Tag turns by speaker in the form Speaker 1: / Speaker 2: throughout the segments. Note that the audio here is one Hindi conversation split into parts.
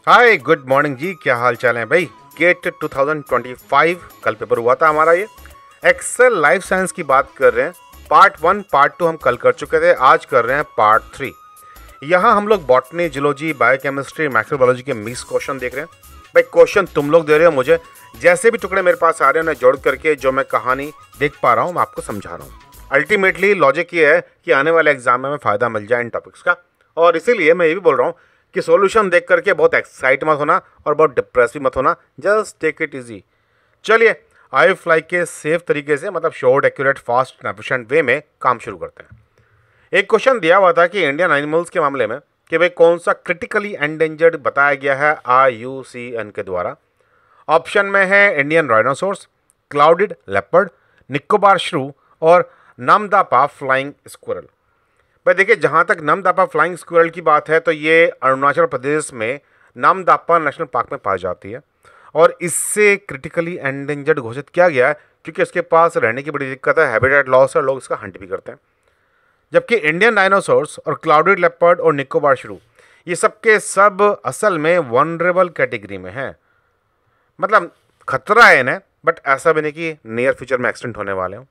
Speaker 1: हाय गुड मॉर्निंग जी, क्या हाल चाल है भाई। गेट 2025 कल पेपर हुआ था हमारा। ये एक्सेल लाइफ साइंस की बात कर रहे हैं। पार्ट 1 पार्ट 2 हम कल कर चुके थे, आज कर रहे हैं पार्ट 3। यहाँ हम लोग बॉटनी, जियोलॉजी, बायोकेमिस्ट्री, माइक्रोबायोलॉजी के मिक्स क्वेश्चन देख रहे हैं। भाई क्वेश्चन तुम लोग दे रहे हो मुझे, जैसे भी टुकड़े मेरे पास आ रहे हैं उन्हें जोड़ करके जो मैं कहानी देख पा रहा हूँ मैं आपको समझा रहा हूँ। अल्टीमेटली लॉजिक ये है कि आने वाले एग्जाम में हमें फ़ायदा मिल जाए इन टॉपिक्स का, और इसीलिए मैं ये भी बोल रहा हूँ कि सॉल्यूशन देख करके बहुत एक्साइट मत होना और बहुत डिप्रेस भी मत होना। Just take it easy. चलिए आई फ्लाई के सेफ तरीके से, मतलब short, accurate, fast, efficient way में काम शुरू करते हैं। एक क्वेश्चन दिया हुआ था कि इंडियन एनिमल्स के मामले में कि भाई कौन सा क्रिटिकली एंडेंजर्ड बताया गया है IUCN के द्वारा। ऑप्शन में है Indian rhinoceros, clouded leopard, Nicobar श्रू और नामदापा फ्लाइंग स्क्विरल। भाई देखिए, जहाँ तक नामदापा फ्लाइंग स्क्विरल की बात है तो ये अरुणाचल प्रदेश में नामदापा नेशनल पार्क में पाई जाती है और इससे क्रिटिकली एंडेंजर्ड घोषित किया गया है क्योंकि इसके पास रहने की बड़ी दिक्कत है, हैबिटेट लॉस है, लोग इसका हंट भी करते हैं। जबकि इंडियन डायनासोर्स और क्लाउडेड लेपर्ड और निकोबार श्रू ये सब के सब असल में वनरेबल कैटेगरी में हैं। मतलब खतरा है इन्हें, बट ऐसा भी नहीं कि नियर फ्यूचर में एक्सटेंट होने वाले हों।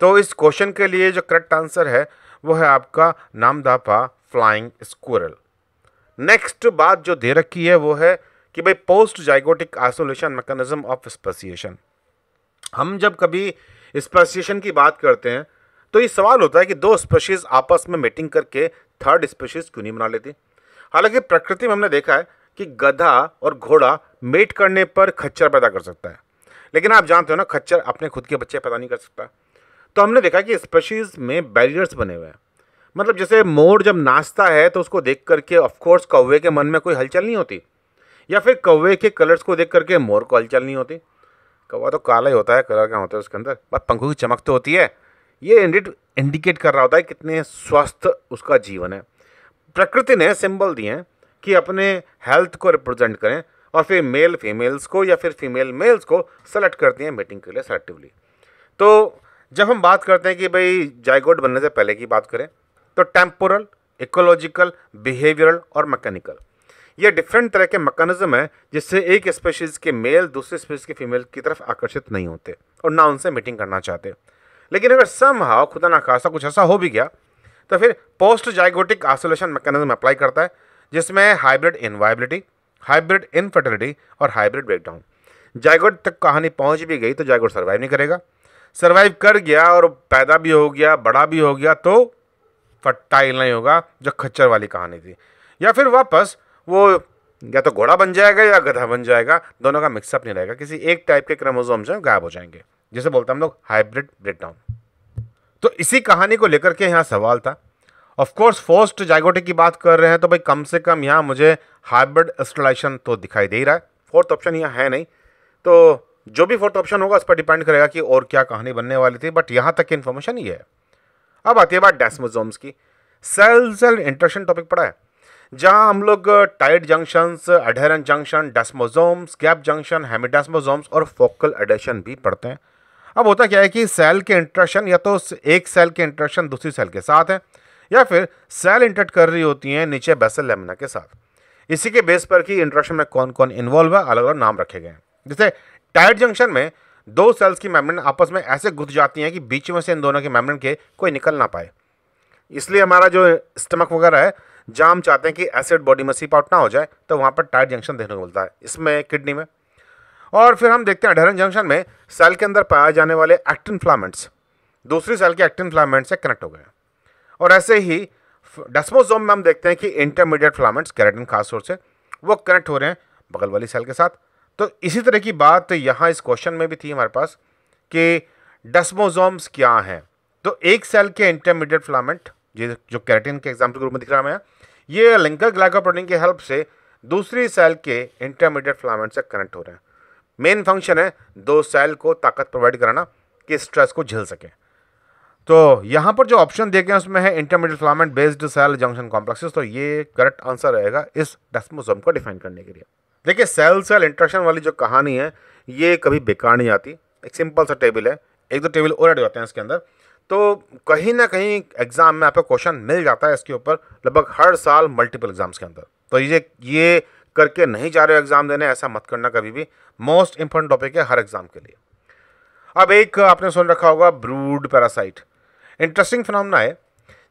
Speaker 1: तो इस क्वेश्चन के लिए जो करेक्ट आंसर है वो है आपका नामदापा फ्लाइंग स्क्विरल। नेक्स्ट बात जो दे रखी है वो है कि भाई post zygotic isolation mechanism of speciation. हम जब कभी स्पेसिएशन की बात करते हैं तो ये सवाल होता है कि दो स्पेशीज आपस में मीटिंग करके थर्ड स्पेशीज क्यों नहीं बना लेती। हालांकि प्रकृति में हमने देखा है कि गधा और घोड़ा मेट करने पर खच्चर पैदा कर सकता है, लेकिन आप जानते हो ना, खच्चर अपने खुद के बच्चे पैदा नहीं कर सकता। तो हमने देखा कि स्पेशीज में बैरियर्स बने हुए हैं। मतलब जैसे मोर जब नाचता है तो उसको देख करके ऑफकोर्स कौवे के मन में कोई हलचल नहीं होती, या फिर कौवे के कलर्स को देख करके मोर को हलचल नहीं होती। कौवा तो काला ही होता है, कलर क्या होता है उसके अंदर, बस पंखों की चमक तो होती है। ये इंडिकेट कर रहा होता है कितने स्वस्थ उसका जीवन है। प्रकृति ने सिंबल दिए हैं कि अपने हेल्थ को रिप्रेजेंट करें, और फिर मेल फीमेल्स को या फिर फीमेल मेल्स को सेलेक्ट करती हैं मीटिंग के लिए सेलेक्टिवली। तो जब हम बात करते हैं कि भाई जाइगोट बनने से पहले की बात करें तो टेम्पोरल, इकोलॉजिकल, बिहेवियरल और मैकेनिकल, ये डिफरेंट तरह के मैकेनिज्म है जिससे एक स्पेशीज के मेल दूसरे स्पेशीज के फीमेल की तरफ आकर्षित नहीं होते और ना उनसे मीटिंग करना चाहते। लेकिन अगर समहाउ खुदा ना खासा कुछ ऐसा हो भी गया तो फिर post zygotic isolation mechanism apply करता है, जिसमें हाइब्रिड इनवायबिलिटी, हाइब्रिड इनफर्टिलिटी और हाइब्रिड ब्रेकडाउन। जाइगोट तक कहानी पहुंच भी गई तो जाइगोट सर्वाइव नहीं करेगा। सर्वाइव कर गया और पैदा भी हो गया, बड़ा भी हो गया, तो फर्टाइल नहीं होगा, जो खच्चर वाली कहानी थी। या फिर वापस वो या तो घोड़ा बन जाएगा या गधा बन जाएगा, दोनों का मिक्सअप नहीं रहेगा, किसी एक टाइप के क्रोमोसोम से गायब हो जाएंगे, जिसे बोलते हैं हम लोग हाइब्रिड ब्रेकडाउन। तो इसी कहानी को लेकर के यहाँ सवाल था। ऑफ कोर्स फोर्स्ड जाइगोटिक की बात कर रहे हैं तो भाई कम से कम यहाँ मुझे हाइब्रिड स्टरलाइजेशन तो दिखाई दे ही रहा है। फोर्थ ऑप्शन यहाँ है नहीं, तो जो भी फोर्थ ऑप्शन होगा उस पर डिपेंड करेगा कि और क्या कहानी बनने वाली थी, बट यहाँ तक की इन्फॉर्मेशन ये है। अब आती है बात डेस्मोसोम्स की। सेल सेल इंटरेक्शन टॉपिक पढ़ा है, जहाँ हम लोग tight junctions, adherent junction, desmosomes, gap junction, hemidesmosomes और फोकल एडेशन भी पढ़ते हैं। अब होता क्या है कि सेल के इंटरेक्शन या तो एक सेल के इंटरेक्शन दूसरी सेल के साथ है, या फिर सेल इंटरेक्ट कर रही होती हैं नीचे बेसल लेमिना के साथ। इसी के बेस पर कि इंटरेक्शन में कौन कौन इन्वॉल्व है, अलग अलग नाम रखे गए हैं। जैसे टाइट जंक्शन में दो सेल्स की मेम्ब्रेन आपस में ऐसे गुथ जाती हैं कि बीच में से इन दोनों के मेम्ब्रेन के कोई निकल ना पाए। इसलिए हमारा जो स्टमक वगैरह है, जहाँ हम चाहते हैं कि एसिड बॉडी में सीप आउट ना हो जाए, तो वहाँ पर टाइट जंक्शन देखने को मिलता है, इसमें किडनी में। और फिर हम देखते हैं एडहेरेंट जंक्शन में सेल के अंदर पाए जाने वाले एक्टिन फिलामेंट्स दूसरी सेल के एक्टिन फिलामेंट से कनेक्ट हो गए। और ऐसे ही डेस्मोसोम में हम देखते हैं कि इंटरमीडिएट फिलामेंट्स, केराटिन खास तौर से, वो कनेक्ट हो रहे हैं बगल वाली सेल के साथ। तो इसी तरह की बात यहाँ इस क्वेश्चन में भी थी हमारे पास कि डेस्मोसोम्स क्या हैं। तो एक सेल के इंटरमीडिएट फिलामेंट, ये जो केराटिन के एग्जाम्पल के रूप में दिख रहा है हमें, ये लिंकर ग्लाइकोप्रोटीन की हेल्प से दूसरी सेल के इंटरमीडिएट फिलामेंट से कनेक्ट हो रहे हैं। मेन फंक्शन है दो सेल को ताकत प्रोवाइड कराना कि स्ट्रेस को झेल सके। तो यहाँ पर जो ऑप्शन दिए गए हैं उसमें है intermediate filament based cell junction complexes, तो ये करेक्ट आंसर रहेगा इस डेस्मोसोम को डिफाइन करने के लिए। देखिए, सेल सेल इंटरेक्शन वाली जो कहानी है ये कभी बेकार नहीं आती। एक सिंपल सा टेबल है, एक दो टेबल और ऐड होते हैं इसके अंदर, तो कहीं ना कहीं एग्जाम में आपको क्वेश्चन मिल जाता है इसके ऊपर, लगभग हर साल मल्टीपल एग्जाम्स के अंदर। तो ये करके नहीं जा रहे हो एग्ज़ाम देने, ऐसा मत करना कभी भी। मोस्ट इंपॉर्टेंट टॉपिक है हर एग्ज़ाम के लिए। अब एक आपने सुन रखा होगा ब्रूड पैरासाइट। इंटरेस्टिंग फिनोमेना है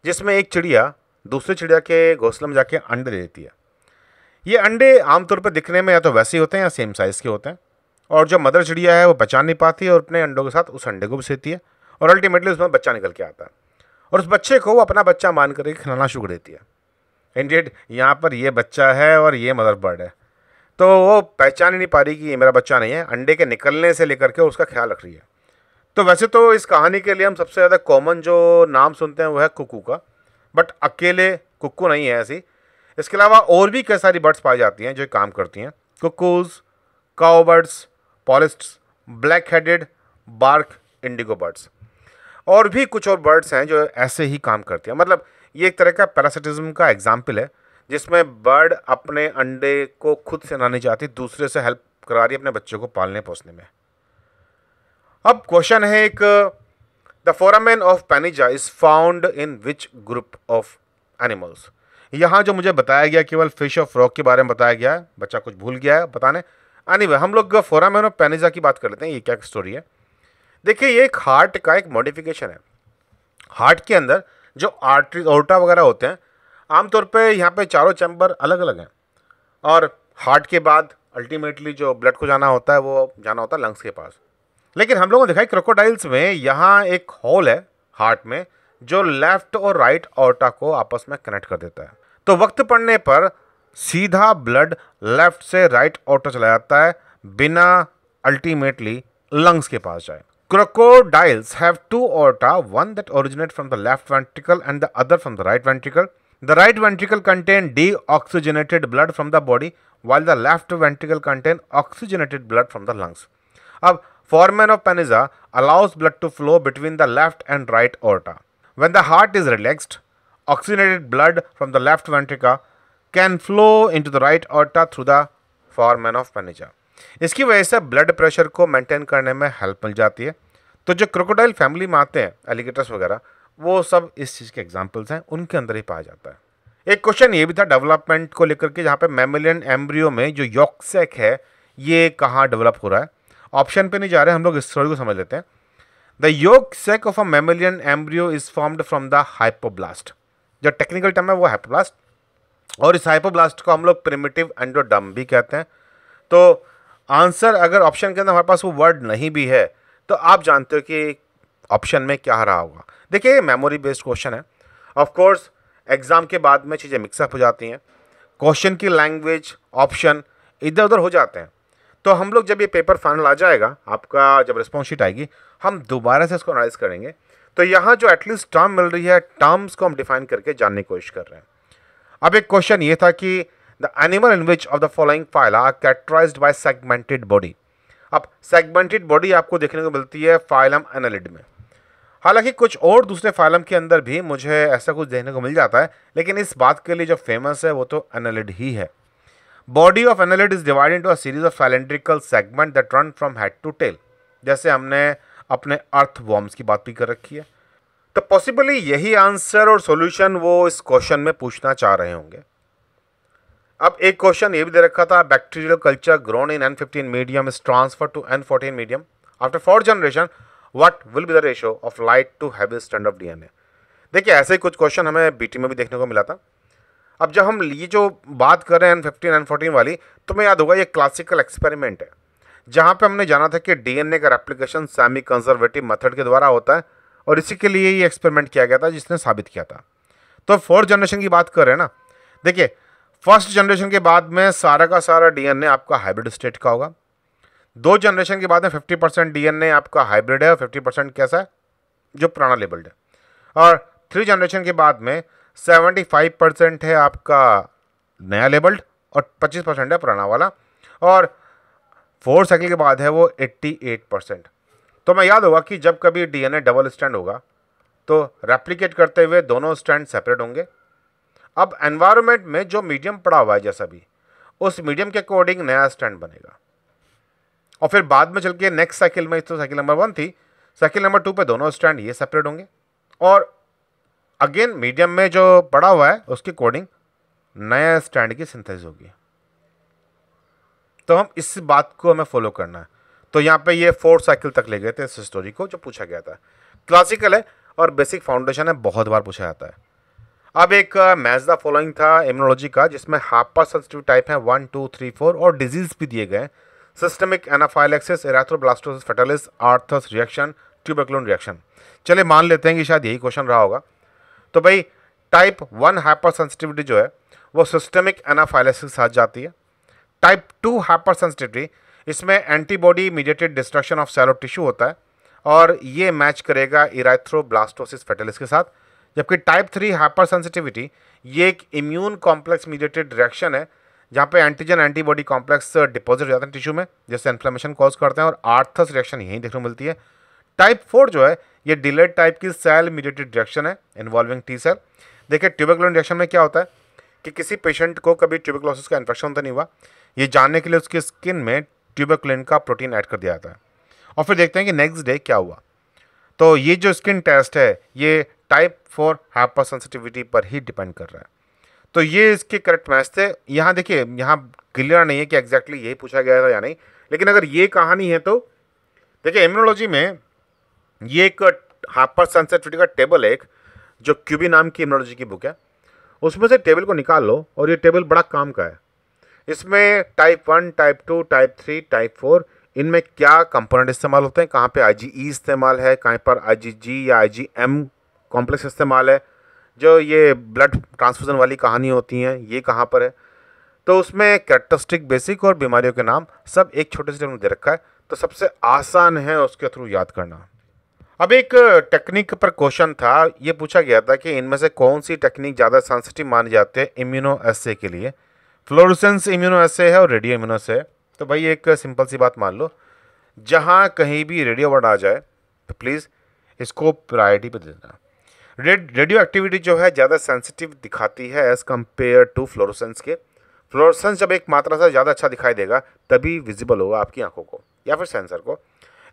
Speaker 1: जिसमें एक चिड़िया दूसरी चिड़िया के घोंसले में जाके अंडे दे देती है। ये अंडे आमतौर पर दिखने में या तो वैसे ही होते हैं या सेम साइज़ के होते हैं, और जो मदर चिड़िया है वो पहचान नहीं पाती है और अपने अंडों के साथ उस अंडे को भी सेती है, और अल्टीमेटली उसमें बच्चा निकल के आता है, और उस बच्चे को वो अपना बच्चा मान करके खिलाना शुरू कर देती है। इंडियड यहाँ पर ये बच्चा है और ये मदर बर्ड है, तो वो पहचान ही नहीं पा रही कि ये मेरा बच्चा नहीं है। अंडे के निकलने से लेकर के उसका ख्याल रख रही है। तो वैसे तो इस कहानी के लिए हम सबसे ज़्यादा कॉमन जो नाम सुनते हैं वो है कुक्कू का, बट अकेले कुक्कू नहीं है ऐसी। इसके अलावा और भी कई सारी बर्ड्स पाई जाती हैं जो काम करती हैं। Cuckoos, cow birds, polistes, black headed, bark indigo birds, और भी कुछ और बर्ड्स हैं जो ऐसे ही काम करती हैं। मतलब ये एक तरह का पैरासिटिज्म का एग्जाम्पल है जिसमें बर्ड अपने अंडे को खुद से ना नहीं चाहती, दूसरे से हेल्प करा रही है अपने बच्चों को पालने पोसने में। अब क्वेश्चन है एक, the foramen of Panizza is found in which group of animals. यहाँ जो मुझे बताया गया केवल फिश और फ्रॉग के बारे में बताया गया है, बच्चा कुछ भूल गया है बताने। एनीवे हम लोग फोरामेन ऑफ पेनिजा की बात कर लेते हैं। ये क्या स्टोरी है, देखिए ये एक हार्ट का एक मॉडिफिकेशन है। हार्ट के अंदर जो आर्टरी ओर्टा वगैरह होते हैं, आमतौर पे यहाँ पे चारों चैम्बर अलग अलग हैं, और हार्ट के बाद अल्टीमेटली जो ब्लड को जाना होता है वो जाना होता है लंग्स के पास। लेकिन हम लोगों ने देखा है क्रोकोडाइल्स में यहाँ एक होल है हार्ट में जो लेफ्ट और राइट ऑर्टा को आपस में कनेक्ट कर देता है। तो वक्त पड़ने पर सीधा ब्लड लेफ्ट से राइट ऑर्टा चला जाता है बिना अल्टीमेटली लंग्स के पास जाए। Crocodiles have two aorta, one that originate from the left ventricle and the other from the right ventricle. The right ventricle contain deoxygenated blood from the body, while the left ventricle contain oxygenated blood from the lungs. अब foramen of Peniza allows blood to flow between the left and right aorta. When the heart is relaxed, oxygenated blood from the left ventricle can flow into the right aorta through the foramen of Peniza. इसकी वजह से ब्लड प्रेशर को मेंटेन करने में हेल्प मिल जाती है। तो जो क्रोकोडाइल फैमिली में आते हैं एलिगेटर्स वगैरह, वो सब इस चीज़ के एग्जांपल्स हैं, उनके अंदर ही पाया जाता है। एक क्वेश्चन ये भी था डेवलपमेंट को लेकर के, जहाँ पे मैमेलियन एम्ब्रियो में जो यॉक सैक है ये कहाँ डेवलप हो रहा है। ऑप्शन पे नहीं जा रहे, हम लोग इस स्टोरी को समझ लेते हैं। The yolk sac of a mammalian embryo is formed from the hypoblast. जो टेक्निकल टर्म है वो हाइपोब्लास्ट, और इस हाइपोब्लास्ट को हम लोग प्रिमिटिव एंडोडर्म भी कहते हैं। तो आंसर अगर ऑप्शन के अंदर हमारे पास वो वर्ड नहीं भी है तो आप जानते हो कि ऑप्शन में क्या रहा होगा। देखिए ये मेमोरी बेस्ड क्वेश्चन है। ऑफ कोर्स एग्जाम के बाद में चीज़ें मिक्सअप हो जाती हैं, क्वेश्चन की लैंग्वेज ऑप्शन इधर उधर हो जाते हैं। तो हम लोग जब ये पेपर फाइनल आ जाएगा, आपका जब रिस्पॉन्स शीट आएगी, हम दोबारा से इसको एनालाइज करेंगे। तो यहाँ जो एटलीस्ट टर्म मिल रही है, टर्म्स को हम डिफाइन करके जानने की कोशिश कर रहे हैं। अब एक क्वेश्चन ये था कि The animal in which of the following phyla are characterized by segmented body. अब segmented body आपको देखने को मिलती है फाइलम एनालिड में। हालांकि कुछ और दूसरे फाइलम के अंदर भी मुझे ऐसा कुछ देखने को मिल जाता है, लेकिन इस बात के लिए जो फेमस है वो तो एनालिड ही है। Body of annelid is divided into a series of cylindrical segment that run from head to tail. जैसे हमने अपने अर्थवॉर्म्स की बात भी कर रखी है। तो पॉसिबली यही आंसर और सॉल्यूशन वो इस क्वेश्चन में पूछना चाह रहे होंगे। अब एक क्वेश्चन ये भी दे रखा था, bacterial culture grown in N15 medium is transfer to N14 medium after 4th generation, what will be the ratio of light to heavy strand of DNA। देखिए ऐसे ही कुछ क्वेश्चन हमें बीटी में भी देखने को मिला था। अब जब हम ये जो बात कर रहे हैं N15 N14 वाली, तो मैं याद होगा ये क्लासिकल एक्सपेरिमेंट है जहाँ पे हमने जाना था कि DNA का रेप्लिकेशन सेमी कंजर्वेटिव मेथड के द्वारा होता है, और इसी के लिए ये एक्सपेरिमेंट किया गया था जिसने साबित किया था। तो 4th जनरेशन की बात कर रहे हैं ना। देखिए 1st जनरेशन के बाद में सारा का सारा DNA आपका हाइब्रिड स्टेट का होगा। 2 जनरेशन के बाद में 50% DNA आपका हाइब्रिड है और 50% कैसा है, जो पुराना लेबल्ड है। और 3 जनरेशन के बाद में 75% है आपका नया लेबल्ड और 25% है पुराना वाला, और 4 साइकिल के बाद है वो 88%। तो मैं याद होगा कि जब कभी DNA डबल स्टैंड होगा तो रेप्लिकेट करते हुए दोनों स्टैंड सेपरेट होंगे। अब एनवायरनमेंट में जो मीडियम पड़ा हुआ है जैसा भी, उस मीडियम के अकॉर्डिंग नया स्टैंड बनेगा, और फिर बाद में चल के नेक्स्ट साइकिल में, तो साइकिल नंबर 1 थी, साइकिल नंबर 2 पे दोनों स्टैंड ये सेपरेट होंगे, और अगेन मीडियम में जो पड़ा हुआ है उसके अकॉर्डिंग नया स्टैंड की सिंथेसिस होगी। तो हम इस बात को हमें फॉलो करना है। तो यहाँ पे ये 4 साइकिल तक ले गए थे इस स्टोरी को जो पूछा गया था। क्लासिकल है और बेसिक फाउंडेशन है, बहुत बार पूछा जाता है। अब एक मैच द फॉलोइंग था इम्यूनोलॉजी का, जिसमें हाइपर सेंसिटिव टाइप है 1, 2, 3, 4 और डिजीज भी दिए गए हैं। Systemic anaphylaxis, erythroblastosis fetalis, Arthus reaction, tuberculin reaction. चलिए मान लेते हैं कि शायद यही क्वेश्चन रहा होगा। तो भाई टाइप 1 हाइपर सेंसिटिविटी जो है वो सिस्टमिक एनाफाइलैक्सिस के साथ जाती है। टाइप 2 हाइपर सेंसिटिविटी, इसमें antibody mediated destruction of cell और टिश्यू होता है और ये मैच करेगा इराथ्रोब्लास्टोसिस फेटालिस के साथ। जबकि टाइप 3 हाइपर सेंसिटिविटी ये एक इम्यून कॉम्प्लेक्स मीडिएटेड रिएक्शन है, जहाँ पे एंटीजन एंटीबॉडी कॉम्प्लेक्स डिपॉजिट हो जाते हैं टिश्यू में, जिससे इन्फ्लेमेशन कॉज करते हैं और आर्थस रिएक्शन यहीं देखने को मिलती है। टाइप 4 जो है ये डिलेड टाइप की सेल मीडिएटेड रिएक्शन है इन्वॉल्विंग टी सेल। देखिए ट्यूबरकुलोन रिएक्शन में क्या होता है कि किसी पेशेंट को कभी ट्यूबरकुलोसिस का इन्फेक्शन तो नहीं हुआ, ये जानने के लिए उसकी स्किन में ट्यूबरकुलिन का प्रोटीन ऐड कर दिया जाता है और फिर देखते हैं कि नेक्स्ट डे क्या हुआ। तो ये जो स्किन टेस्ट है ये टाइप 4 हाइपर सेंसिटिविटी पर ही डिपेंड कर रहा है। तो ये इसके करेक्ट मैच थे। यहाँ देखिए, यहाँ क्लियर नहीं है कि एग्जैक्टली यही पूछा गया था या नहीं, लेकिन अगर ये कहानी है तो देखिए इम्यूनोलॉजी में ये एक हाइपर सेंसिटिविटी का टेबल है, एक जो क्यूबी नाम की इम्यूनोलॉजी की बुक है, उसमें से टेबल को निकाल लो और ये टेबल बड़ा काम का है। इसमें टाइप 1, टाइप 2, टाइप 3, टाइप 4 इनमें क्या कंपोनेंट इस्तेमाल होते हैं, कहाँ पे IgE इस्तेमाल है, कहाँ पर IgG या IgM कॉम्प्लेक्स इस्तेमाल है, जो ये ब्लड ट्रांसफ्यूजन वाली कहानी होती हैं ये कहाँ पर है। तो उसमें कैरेक्टरिस्टिक, बेसिक और बीमारियों के नाम सब एक छोटे से टेबल में दे रखा है, तो सबसे आसान है उसके थ्रू याद करना। अब एक टेक्निक पर क्वेश्चन था, ये पूछा गया था कि इनमें से कौन सी टेक्निक ज़्यादा सेंसिटिव मानी जाती है इम्यूनो एसे के लिए। फ्लोरेसेंस इम्यूनो एसे है और रेडियो इम्यूनो एसे है। तो भाई एक सिंपल सी बात मान लो, जहाँ कहीं भी रेडियो वर्ड आ जाए तो प्लीज़ इसको प्रायोरिटी पे देना। रेडियो एक्टिविटी जो है ज़्यादा सेंसिटिव दिखाती है एज़ कम्पेयर टू फ्लोरेसेंस के। फ्लोरेसेंस जब एक मात्रा से ज़्यादा अच्छा दिखाई देगा तभी विजिबल होगा आपकी आंखों को या फिर सेंसर को।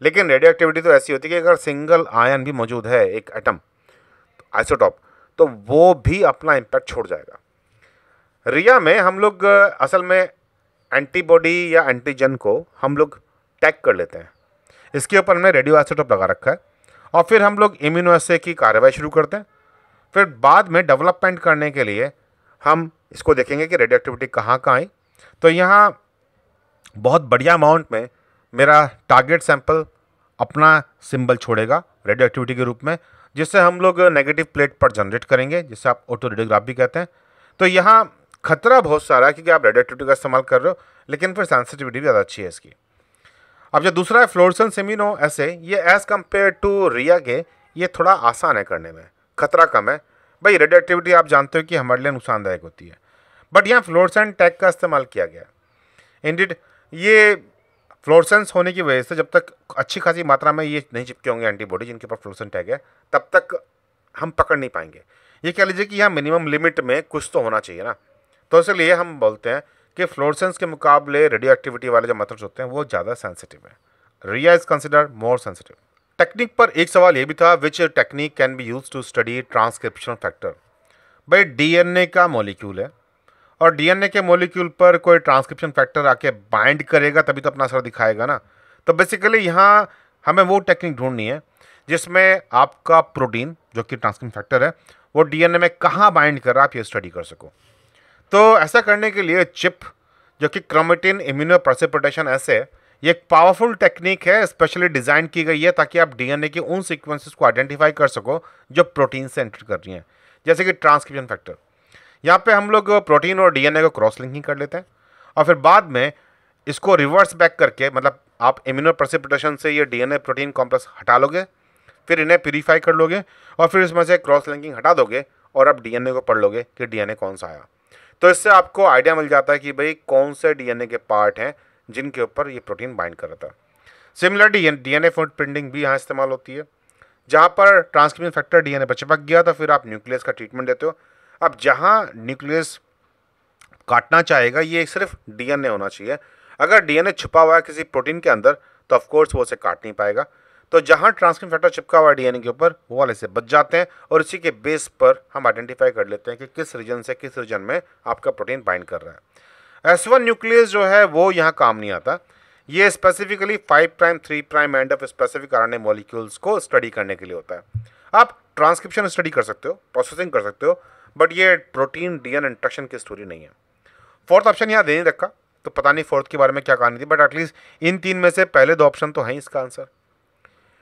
Speaker 1: लेकिन रेडियो एक्टिविटी तो ऐसी होती है कि अगर सिंगल आयन भी मौजूद है, एक एटम आइसोटॉप, तो वो भी अपना इम्पैक्ट छोड़ जाएगा। रिया में हम लोग असल में एंटीबॉडी या एंटीजन को हम लोग टैग कर लेते हैं, इसके ऊपर हमने रेडियो आइसोटॉप लगा रखा है और फिर हम लोग इम्यूनो एसे की कार्रवाई शुरू करते हैं। फिर बाद में डेवलपमेंट करने के लिए हम इसको देखेंगे कि रेडियो एक्टिविटी कहाँ कहाँ आई। तो यहाँ बहुत बढ़िया अमाउंट में मेरा टारगेट सैंपल अपना सिंबल छोड़ेगा रेडियो एक्टिविटी के रूप में, जिससे हम लोग नेगेटिव प्लेट पर जनरेट करेंगे, जिससे आप ऑटो रेडियोग्राफ भी कहते हैं। तो यहाँ खतरा बहुत सारा है क्योंकि आप रेडियो एक्टिविटी का इस्तेमाल कर रहे हो, लेकिन फिर सेंसिटिविटी भी ज़्यादा अच्छी है इसकी। अब जो दूसरा है फ्लोरेसेंस इम्यूनो एसे, ये एज़ कम्पेयर टू रिया के ये थोड़ा आसान है करने में, खतरा कम है। भाई रेडियो एक्टिविटी आप जानते हो कि हमारे लिए नुकसानदायक होती है, बट यहाँ फ्लोरेसेंट टैग का इस्तेमाल किया गया। इंडिड ये फ्लोरेसेंस होने की वजह से जब तक अच्छी खासी मात्रा में ये नहीं चिपके होंगे एंटीबॉडी जिनके पास फ्लोरेसेंट टैग है, तब तक हम पकड़ नहीं पाएंगे। ये कह लीजिए कि यहाँ मिनिमम लिमिट में कुछ तो होना चाहिए ना, तो इसलिए हम बोलते हैं कि फ्लोरेसेंस के मुकाबले रेडियो एक्टिविटी वाले जो मेथड्स होते हैं वो ज़्यादा सेंसिटिव है। RIA is considered more sensitive. Technique पर एक सवाल ये भी था, which technique can be use to study transcription factor. भाई डीएनए का मॉलिक्यूल है और डीएनए के मॉलिक्यूल पर कोई ट्रांसक्रिप्शन फैक्टर आके बाइंड करेगा तभी तो अपना असर दिखाएगा ना। तो बेसिकली यहाँ हमें वो टेक्निक ढूंढनी है जिसमें आपका प्रोटीन जो कि ट्रांसक्रिप्शन फैक्टर है वो डीएनए में कहाँ बाइंड कर रहा है, आप ये स्टडी कर सको। तो ऐसा करने के लिए चिप जो कि क्रोमेटिन इम्यूनो प्रेसिपिटेशन ऐसे, ये एक पावरफुल टेक्निक है, स्पेशली डिज़ाइन की गई है ताकि आप डीएनए के उन सीक्वेंसेस को आइडेंटिफाई कर सको जो प्रोटीन से एंटर कर रही हैं, जैसे कि ट्रांसक्रिप्शन फैक्टर। यहाँ पे हम लोग प्रोटीन और डीएनए को क्रॉस लिंकिंग कर लेते हैं और फिर बाद में इसको रिवर्स बैक करके, मतलब आप इम्यूनो प्रेसिपिटेशन से ये डीएनए प्रोटीन कॉम्प्लेक्स हटा लोगे, फिर इन्हें प्यूरीफाई कर लोगे और फिर इसमें से क्रॉस लिंकिंग हटा दोगे और अब डीएनए को पढ़ लोगे कि डीएनए कौन सा आया। तो इससे आपको आइडिया मिल जाता है कि भाई कौन से डीएनए के पार्ट हैं जिनके ऊपर ये प्रोटीन बाइंड कर रहा था। सिमिलरली डीएनए फुटप्रिंटिंग भी यहाँ इस्तेमाल होती है, जहाँ पर ट्रांसक्रिप्शन फैक्टर डीएनए पर चिपक गया तो फिर आप न्यूक्लियस का ट्रीटमेंट देते हो। अब जहाँ न्यूक्लियस काटना चाहेगा ये सिर्फ डीएनए होना चाहिए, अगर डीएनए छुपा हुआ है किसी प्रोटीन के अंदर तो ऑफकोर्स वो उसे काट नहीं पाएगा। तो जहाँ ट्रांसक्रिप्शन फैक्टर चिपका हुआ है डीएनए के ऊपर वो वाले से बच जाते हैं और इसी के बेस पर हम आइडेंटिफाई कर लेते हैं कि किस रीजन से किस रीजन में आपका प्रोटीन बाइंड कर रहा है। S1 न्यूक्लियस जो है वो यहाँ काम नहीं आता। ये specifically 5 prime 3 prime end of specific RNA molecules को स्टडी करने के लिए होता है। आप ट्रांसक्रिप्शन स्टडी कर सकते हो, प्रोसेसिंग कर सकते हो, बट ये प्रोटीन डीएनए इंटरेक्शन की स्टोरी नहीं है। फोर्थ ऑप्शन यहाँ दे नहीं रखा, तो पता नहीं फोर्थ के बारे में क्या कहानी थी, बट एटलीस्ट इन तीन में से पहले दो ऑप्शन तो हैं इसका आंसर।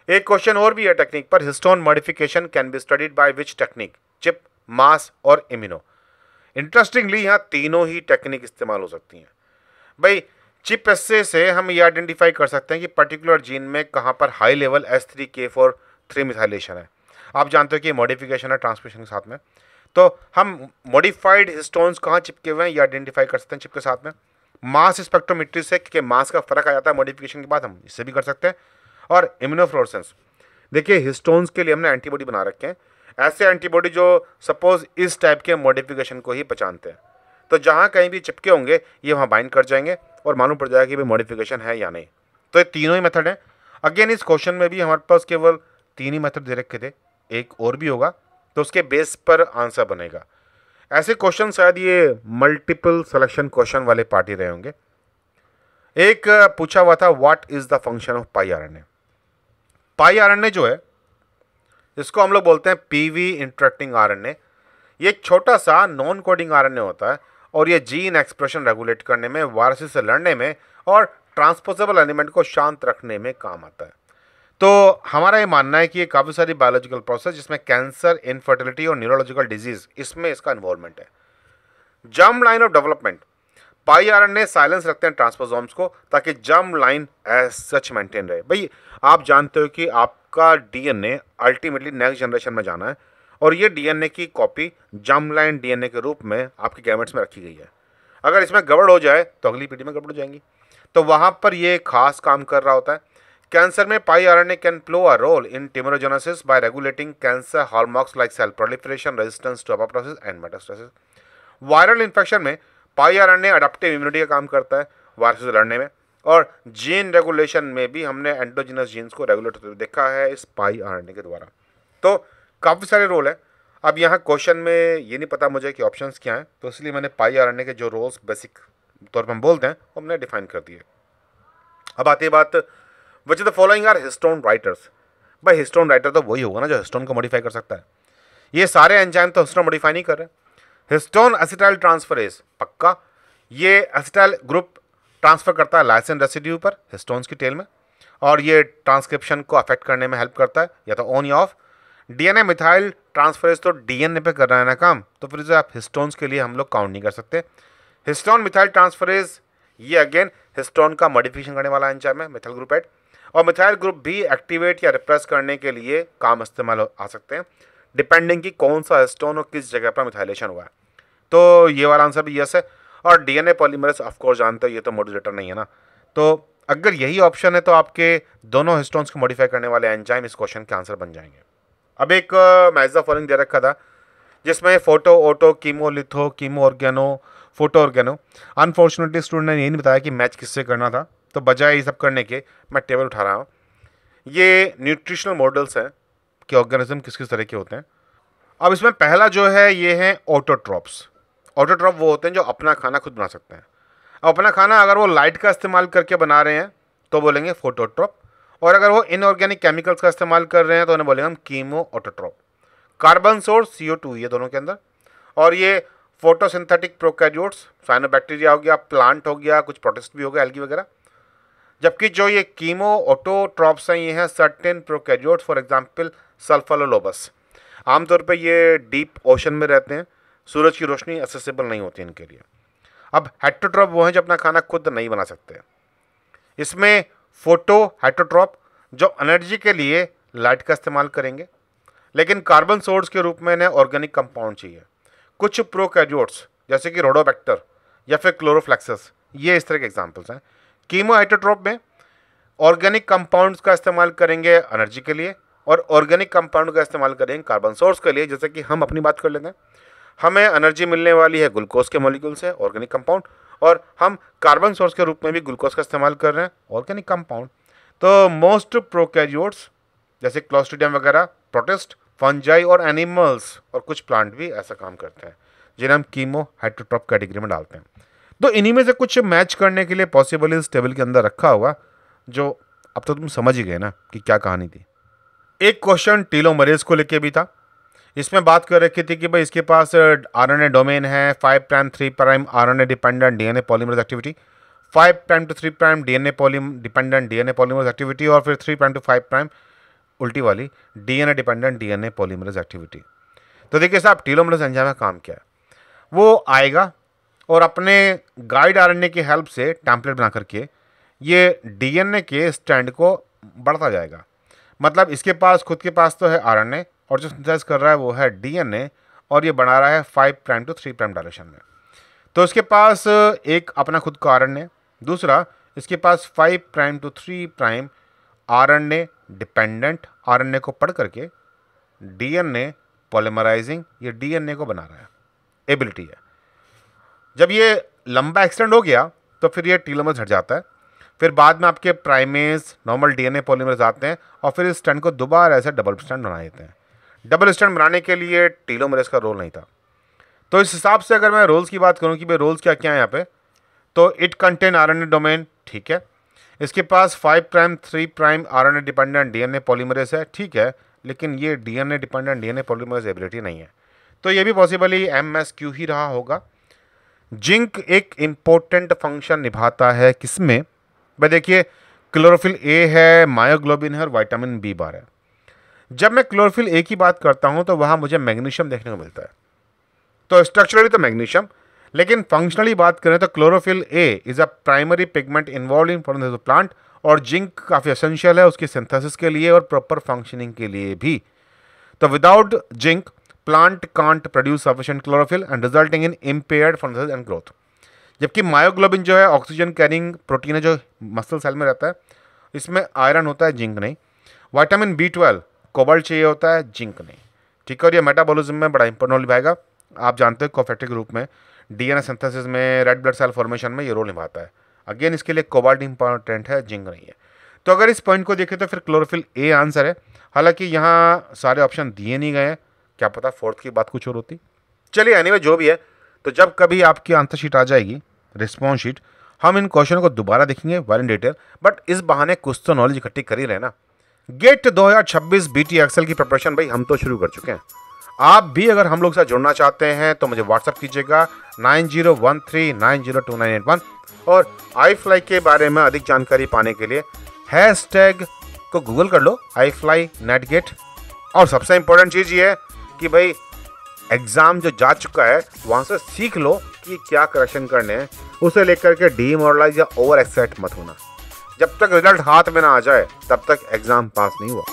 Speaker 1: एक क्वेश्चन और भी है टेक्निक पर, histone modification can be studied by which technique, ChIP, mass और इम्यूनो। इंटरेस्टिंगली यहाँ तीनों ही टेक्निक इस्तेमाल हो सकती हैं। भाई चिप एस्से से हम ये आइडेंटिफाई कर सकते हैं कि पर्टिकुलर जीन में कहाँ पर हाई लेवल H3K4 3 मिथाइलेशन है। आप जानते हो कि मॉडिफिकेशन है ट्रांसमिशन के साथ में, तो हम मॉडिफाइड हिस्टोन्स कहाँ चिपके हुए हैं ये आइडेंटिफाई कर सकते हैं चिप के साथ में। मास स्पेक्ट्रोमेट्री से, क्योंकि मास का फर्क आ जाता है मॉडिफिकेशन के बाद, हम इससे भी कर सकते हैं। और इम्यूनोफ्लोरेसेंस, देखिए हिस्टोन्स के लिए हमने एंटीबॉडी बना रखे हैं, ऐसे एंटीबॉडी जो सपोज इस टाइप के मॉडिफिकेशन को ही पहचानते हैं, तो जहाँ कहीं भी चिपके होंगे ये वहाँ बाइंड कर जाएंगे और मालूम पड़ जाएगा कि भाई मॉडिफिकेशन है या नहीं। तो ये तीनों ही मेथड हैं। अगेन इस क्वेश्चन में भी हमारे पास केवल तीन ही मेथड दे रखे थे, एक और भी होगा तो उसके बेस पर आंसर बनेगा। ऐसे क्वेश्चन शायद ये मल्टीपल सिलेक्शन क्वेश्चन वाले पार्टी रहे होंगे। एक पूछा हुआ था what is the function of pi RNA. Pi RNA जो है इसको हम लोग बोलते हैं पीवी इंटरेक्टिंग आरएनए। ये एक छोटा सा नॉन कोडिंग आरएनए होता है और ये जीन एक्सप्रेशन रेगुलेट करने में, वायरस से लड़ने में और ट्रांसपोजेबल एलिमेंट को शांत रखने में काम आता है। तो हमारा ये मानना है कि ये काफ़ी सारी बायोलॉजिकल प्रोसेस जिसमें कैंसर, इनफर्टिलिटी और न्यूरोलॉजिकल डिजीज, इसमें इसका इन्वॉल्वमेंट है। Germ line of development, pi RNA silence रखते हैं ट्रांसपोसोम्स को ताकि germ line as such maintain रहे। भाई आप जानते हो कि आपका डीएनए अल्टीमेटली नेक्स्ट जनरेशन में जाना है और ये डीएनए की कॉपी जर्म लाइन डीएनए के रूप में आपके गैमेट्स में रखी गई है। अगर इसमें गड़बड़ हो जाए तो अगली पीढ़ी में गड़बड़ हो जाएंगी, तो वहाँ पर ये खास काम कर रहा होता है। कैंसर में pi RNA can play a role in tumorigenesis by regulating cancer hallmarks like cell proliferation, resistance to apoptosis and metastasis. Viral infection में पाई आरएनए अडैप्टिव इम्यूनिटी का काम करता है वायरस से लड़ने में, और जीन रेगुलेशन में भी हमने एंडोजिनस जीन्स को रेगुलेट होते हुए देखा है इस पाई आरएनए के द्वारा। तो काफ़ी सारे रोल है। अब यहाँ क्वेश्चन में ये नहीं पता मुझे कि ऑप्शंस क्या हैं, तो इसलिए मैंने पाई आरएनए के जो रोल्स बेसिक तौर पर हम बोलते हैं वो हमने डिफाइन कर दिए। अब आती है बात, which of the following are histone writers. भाई हिस्टोन राइटर तो वही होगा ना जो हिस्टोन को मॉडिफाई कर सकता है। ये सारे एंजाइम तो हिस्टोन मॉडिफाई नहीं कर रहे। हिस्टोन एसिटाइल ट्रांसफरेज पक्का, ये एसिटाइल ग्रुप ट्रांसफर करता है लाइसिन रेसिड्यू पर हिस्टोन्स की टेल में, और ये ट्रांसक्रिप्शन को अफेक्ट करने में हेल्प करता है या तो ऑन या ऑफ। डीएनए मिथाइल ट्रांसफरेज तो डीएनए पे कर रहा है ना काम, तो फिर इसे आप हिस्टोन्स के लिए हम लोग काउंट नहीं कर सकते। हिस्टोन मिथाइल ट्रांसफरेज ये अगेन हिस्टोन का मॉडिफिकेशन करने वाला एंजाइम है, मिथाइल ग्रुप 8, और मिथाइल ग्रुप भी एक्टिवेट या रिप्रेस करने के लिए काम इस्तेमाल आ सकते हैं डिपेंडिंग कि कौन सा हिस्टोन और किस जगह पर मिथाइलेशन हुआ है। तो ये वाला आंसर भी यस है। और डीएनए पॉलीमरेज ऑफकोर्स जानते हो ये तो मॉड्यूलेटर नहीं है ना, तो अगर यही ऑप्शन है तो आपके दोनों हिस्टोन्स को मॉडिफाई करने वाले एंजाइम इस क्वेश्चन के आंसर बन जाएंगे। अब एक मैच द फॉलोइंग दे रखा था जिसमें photo, auto, chemo, litho, chemo organo, photo organo. Unfortunately student ने ये नहीं बताया कि मैच किससे करना था, तो बजाय ये सब करने के मैं टेबल उठा रहा हूँ। ये न्यूट्रिशनल मॉडल्स हैं कि ऑर्गेनिज्म किस किस तरह के होते हैं। अब इसमें पहला जो है ये है ऑटोट्रॉप्स। ऑटोट्रॉप वो होते हैं जो अपना खाना खुद बना सकते हैं। अब अपना खाना अगर वो लाइट का इस्तेमाल करके बना रहे हैं तो बोलेंगे फोटोट्रॉप, और अगर वो इनऑर्गेनिक केमिकल्स का इस्तेमाल कर रहे हैं तो उन्हें बोलेंगे हम chemo autotroph. Carbon source CO2 ये दोनों के अंदर, और ये फोटोसिंथेटिक प्रोकैरियोट्स, साइनोबैक्टीरिया हो गया, प्लांट हो गया, कुछ प्रोटिस्ट भी हो गया, एल्गी वगैरह। जबकि जो ये कीमो ऑटोट्रॉप्स हैं ये हैं सर्टेन प्रोकैरियोट्स, फॉर एग्जांपल सल्फोलोलोबस। आमतौर पे ये डीप ओशन में रहते हैं, सूरज की रोशनी एक्सेसिबल नहीं होती इनके लिए। अब हेटरोट्रॉप वो हैं जो अपना खाना खुद नहीं बना सकते। इसमें फोटो हेटरोट्रॉप जो एनर्जी के लिए लाइट का इस्तेमाल करेंगे, लेकिन कार्बन सोर्स के रूप में इन्हें ऑर्गेनिक कंपाउंड चाहिए। कुछ प्रोकैरियोट्स जैसे कि रोडोबैक्टर या फिर क्लोरोफ्लेक्सस, ये इस तरह के एग्जांपल्स हैं। कीमो हेटरोट्रॉप में ऑर्गेनिक कंपाउंड्स का इस्तेमाल करेंगे एनर्जी के लिए, और ऑर्गेनिक कंपाउंड का इस्तेमाल करेंगे कार्बन सोर्स के लिए। जैसे कि हम अपनी बात कर लेते हैं, हमें एनर्जी मिलने वाली है ग्लूकोज के मॉलिक्यूल से, ऑर्गेनिक कंपाउंड, और हम कार्बन सोर्स के रूप में भी ग्लूकोज का इस्तेमाल कर रहे हैं, ऑर्गेनिक कंपाउंड। तो मोस्ट प्रोकैरियोट्स जैसे क्लोस्ट्रिडियम वगैरह, प्रोटिस्ट, फंजाई और एनिमल्स और कुछ प्लांट भी ऐसा काम करते हैं जिन्हें हम कीमो हेटरोट्रॉप कैटेगरी में डालते हैं। तो इन्हीं में से कुछ मैच करने के लिए पॉसिबल इस टेबल के अंदर रखा हुआ, जो अब तो तुम समझ ही गए ना कि क्या कहानी थी। एक क्वेश्चन टीलोमरेज को लेके भी था। इसमें बात कर रखी थी कि भाई इसके पास आरएनए डोमेन है, 5 prime 3 prime RNA dependent DNA polymerase activity, 5 prime to 3 prime DNA dependent DNA polymerase activity, और फिर 3 प्राइम टू 5 प्राइम उल्टी वाली DNA dependent DNA polymerase activity. तो देखिए साहब, टीलोमरेज एंजाइम का काम क्या है, वो आएगा और अपने गाइड आरएनए की हेल्प से टेम्पलेट बना करके ये डीएनए के स्ट्रैंड को बढ़ता जाएगा। मतलब इसके पास खुद के पास तो है आरएनए, और जो सिंथेसाइज कर रहा है वो है डीएनए, और ये बना रहा है 5 प्राइम टू 3 प्राइम डायरेक्शन में। तो इसके पास एक अपना खुद का आरएनए, दूसरा इसके पास 5 prime to 3 prime RNA dependent RNA को पढ़ करके डीएनए पॉलीमराइजिंग ये डीएनए को बना रहा है, एबिलिटी है। जब ये लंबा एक्सटेंड हो गया तो फिर ये टीलोमरेज हट जाता है। फिर बाद में आपके प्राइमेज नॉर्मल डीएनए पॉलीमरेज आते हैं और फिर इस स्ट्रैंड को दोबारा ऐसे डबल स्ट्रैंड बना देते हैं। डबल स्ट्रैंड बनाने के लिए टीलोमरेज का रोल नहीं था। तो इस हिसाब से अगर मैं रोल्स की बात करूं कि भाई रोल्स क्या क्या है यहाँ पे, तो इट कंटेन आरएनए डोमेन, ठीक है। इसके पास 5 prime 3 prime RNA dependent DNA polymerase है, ठीक है, लेकिन ये DNA dependent DNA polymerase ability नहीं है। तो ये भी पॉसिबली MSQ ही रहा होगा। जिंक एक इम्पोर्टेंट फंक्शन निभाता है किसमें भाई, देखिए क्लोरोफिल ए है, मायोग्लोबिन है और विटामिन बी बार है। जब मैं क्लोरोफिल ए की बात करता हूं तो वहां मुझे मैग्नीशियम देखने को मिलता है। तो स्ट्रक्चरली तो मैग्नीशियम, लेकिन फंक्शनली बात करें तो chlorophyll A is a primary pigment involve in photosynthesis of plant, और जिंक काफ़ी एसेंशियल है उसकी सिंथेसिस के लिए और प्रॉपर फंक्शनिंग के लिए भी। तो without zinc plant can't produce sufficient chlorophyll and resulting in impaired photosynthesis and growth. जबकि मायोग्लोबिन जो है ऑक्सीजन कैरिंग प्रोटीन है जो मसल सेल में रहता है, इसमें आयरन होता है, जिंक नहीं। विटामिन B12 कोबाल्ट चाहिए होता है, जिंक नहीं, ठीक है। और ये मेटाबॉलिज्म में बड़ा इंपॉर्टेंट रोल निभाएगा। आप जानते हैं कोफैक्टिक ग्रुप में, डीएनए सिंथेसिस में, रेड ब्लड सेल फॉर्मेशन में ये रोल निभाता है। अगेन इसके लिए कोबाल्ट इंपॉर्टेंट है, जिंक नहीं है। तो अगर इस पॉइंट को देखें तो फिर क्लोरोफिल ए आंसर है। हालांकि यहाँ सारे ऑप्शन दिए नहीं गए हैं, क्या पता फोर्थ की बात कुछ और होती। चलिए एनीवे जो भी है, तो जब कभी आपकी आंसर शीट आ जाएगी, रिस्पॉन्स शीट, हम इन क्वेश्चन को दोबारा देखेंगे वेल इन डिटेल, बट इस बहाने कुछ तो नॉलेज इकट्ठी कर ही रहे ना। गेट 2026 BT एक्सेल की प्रिपरेशन भाई हम तो शुरू कर चुके हैं। आप भी अगर हम लोग से जुड़ना चाहते हैं तो मुझे व्हाट्सअप कीजिएगा 9013902981, और iFly के बारे में अधिक जानकारी पाने के लिए हैशटैग को गूगल कर लो, iFly NetGate। और सबसे इंपॉर्टेंट चीज़ ये है कि भाई एग्ज़ाम जो जा चुका है वहाँ से सीख लो कि क्या करेक्शन करने हैं, उसे लेकर के डीमोरलाइज या ओवर एक्साइट मत होना। जब तक रिजल्ट हाथ में ना आ जाए तब तक एग्ज़ाम पास नहीं हुआ।